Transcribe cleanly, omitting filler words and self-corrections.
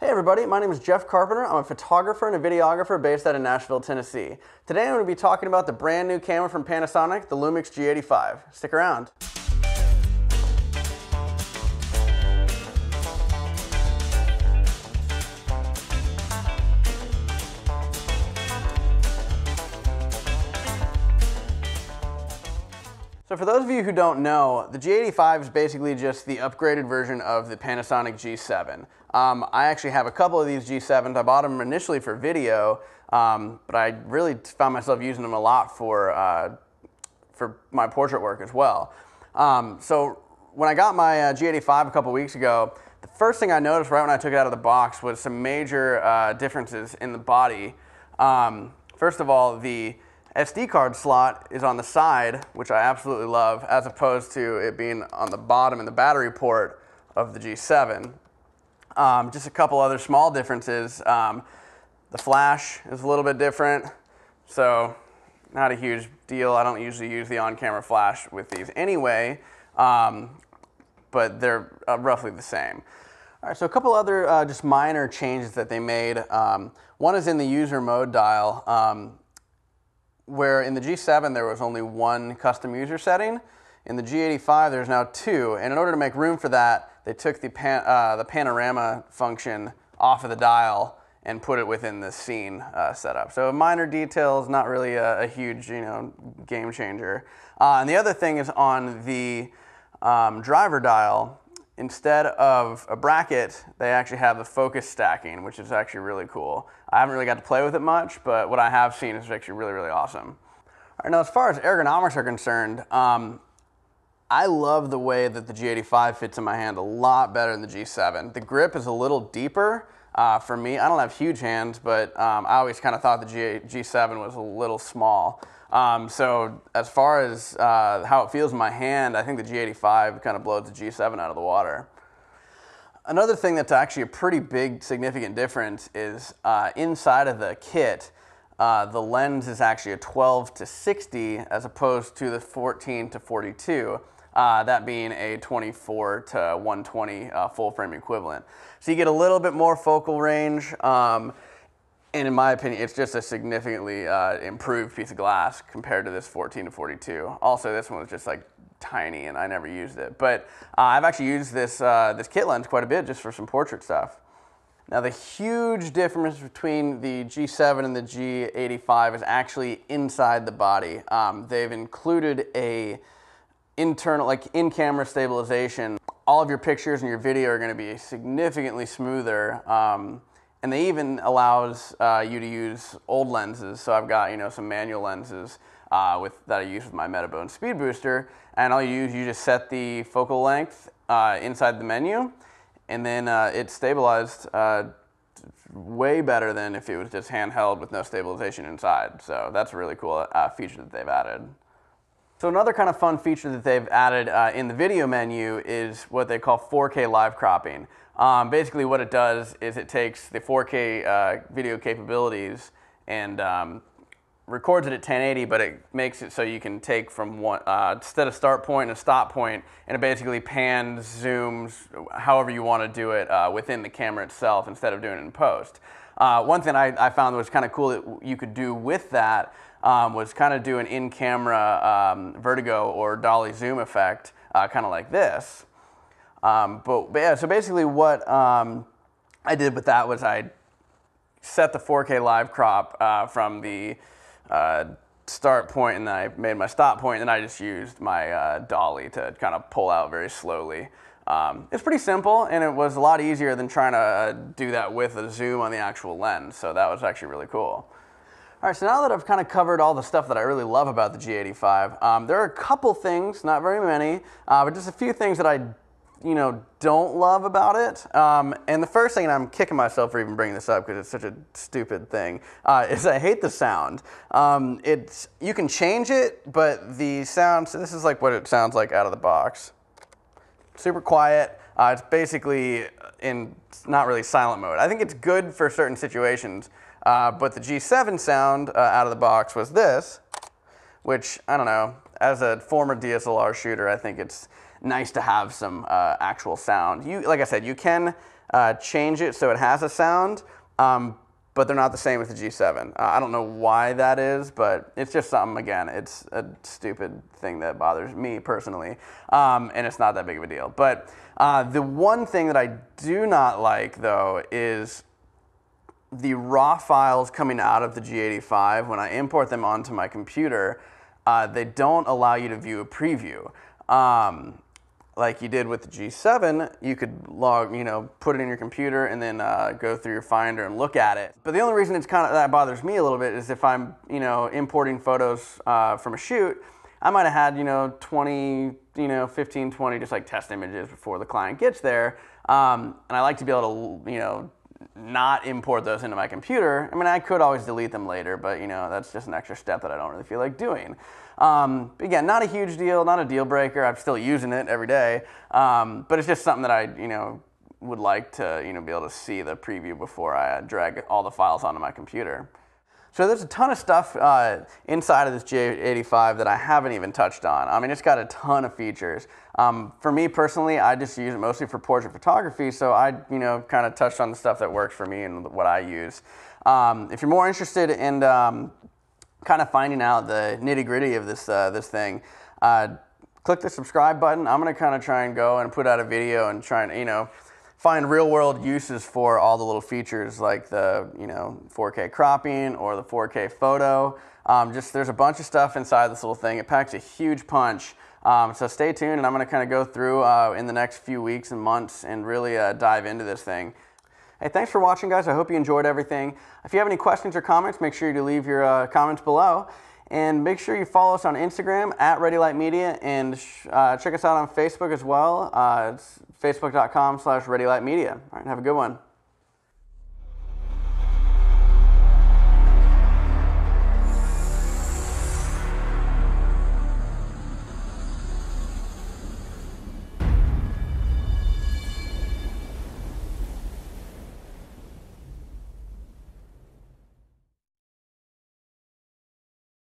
Hey everybody, my name is Jeff Carpenter. I'm a photographer and a videographer based out of Nashville, Tennessee. Today I'm going to be talking about the brand new camera from Panasonic, the Lumix G85. Stick around. So for those of you who don't know, the G85 is basically just the upgraded version of the Panasonic G7. I actually have a couple of these G7s. I bought them initially for video, but I really found myself using them a lot for my portrait work as well. So when I got my G85 a couple weeks ago, the first thing I noticed right when I took it out of the box was some major differences in the body. First of all, the SD card slot is on the side, which I absolutely love, as opposed to it being on the bottom in the battery port of the G7. Just a couple other small differences. The flash is a little bit different, so not a huge deal. I don't usually use the on-camera flash with these anyway, but they're roughly the same. All right, so a couple other just minor changes that they made. One is in the user mode dial. Where in the G7 there was only one custom user setting, in the G85 there's now two, and in order to make room for that, they took the panorama function off of the dial and put it within the scene setup. So minor details, not really a huge game changer. And the other thing is on the driver dial, instead of a bracket, they actually have the focus stacking, which is actually really cool. I haven't really got to play with it much, but what I have seen is actually really, really awesome. All right, now as far as ergonomics are concerned, I love the way that the G85 fits in my hand a lot better than the G7. The grip is a little deeper for me. I don't have huge hands, but I always kind of thought the G7 was a little small. So as far as how it feels in my hand, I think the G85 kind of blows the G7 out of the water. Another thing that's actually a pretty big significant difference is inside of the kit, the lens is actually a 12 to 60 as opposed to the 14 to 42, that being a 24 to 120 full frame equivalent. So you get a little bit more focal range. And in my opinion, it's just a significantly improved piece of glass compared to this 14 to 42. Also, this one was just like tiny and I never used it. But I've actually used this kit lens quite a bit just for some portrait stuff. Now the huge difference between the G7 and the G85 is actually inside the body. They've included a internal, like in-camera stabilization. All of your pictures and your video are gonna be significantly smoother. And they even allows you to use old lenses. So I've got some manual lenses that I use with my Metabone Speed Booster, and all you just set the focal length inside the menu, and then it's stabilized way better than if it was just handheld with no stabilization inside. So that's a really cool feature that they've added. So another kind of fun feature that they've added in the video menu is what they call 4K live cropping. Basically what it does is it takes the 4K video capabilities and records it at 1080, but it makes it so you can take from one, instead of start point and a stop point, and it basically pans, zooms, however you want to do it within the camera itself instead of doing it in post. One thing I found was kind of cool that you could do with that was kind of do an in-camera vertigo or dolly zoom effect, kind of like this. But yeah, so basically what I did with that was I set the 4K live crop from the start point, and then I made my stop point, and then I just used my dolly to kind of pull out very slowly. It's pretty simple, and it was a lot easier than trying to do that with a zoom on the actual lens, so that was actually really cool. All right, so now that I've kind of covered all the stuff that I really love about the G85, there are a couple things, not very many, but just a few things that I don't love about it. And the first thing, and I'm kicking myself for even bringing this up because it's such a stupid thing, is I hate the sound. You can change it, but the sound, so this is like what it sounds like out of the box. Super quiet. It's basically in not really silent mode. I think it's good for certain situations, but the G7 sound out of the box was this, which, I don't know, as a former DSLR shooter, I think it's nice to have some actual sound. Like I said, you can change it so it has a sound, but they're not the same with the G7. I don't know why that is, but it's just something, again, it's a stupid thing that bothers me personally, and it's not that big of a deal. But the one thing that I do not like, though, is the raw files coming out of the G85. When I import them onto my computer, they don't allow you to view a preview. Like you did with the G7, you could put it in your computer and then go through your Finder and look at it. But the only reason that bothers me a little bit is if I'm, importing photos from a shoot, I might have had, 20, 15, 20 just like test images before the client gets there. And I like to be able to, not import those into my computer. I mean, I could always delete them later, but that's just an extra step that I don't really feel like doing. Again, not a huge deal, not a deal breaker. I'm still using it every day, but it's just something that I, would like to, be able to see the preview before I drag all the files onto my computer. So there's a ton of stuff inside of this G85 that I haven't even touched on. I mean, it's got a ton of features. For me personally, I just use it mostly for portrait photography, so I, kind of touched on the stuff that works for me and what I use. If you're more interested in kind of finding out the nitty-gritty of this thing, click the subscribe button. I'm going to kind of try and go and put out a video and try and, find real-world uses for all the little features like the 4K cropping or the 4K photo. There's a bunch of stuff inside this little thing. It packs a huge punch. So stay tuned, and I'm going to kind of go through in the next few weeks and months and really dive into this thing. Hey, thanks for watching, guys. I hope you enjoyed everything. If you have any questions or comments, make sure you leave your comments below. And make sure you follow us on Instagram at ReadyLightMedia, and check us out on Facebook as well. It's facebook.com/ReadyLightMedia. All right, have a good one.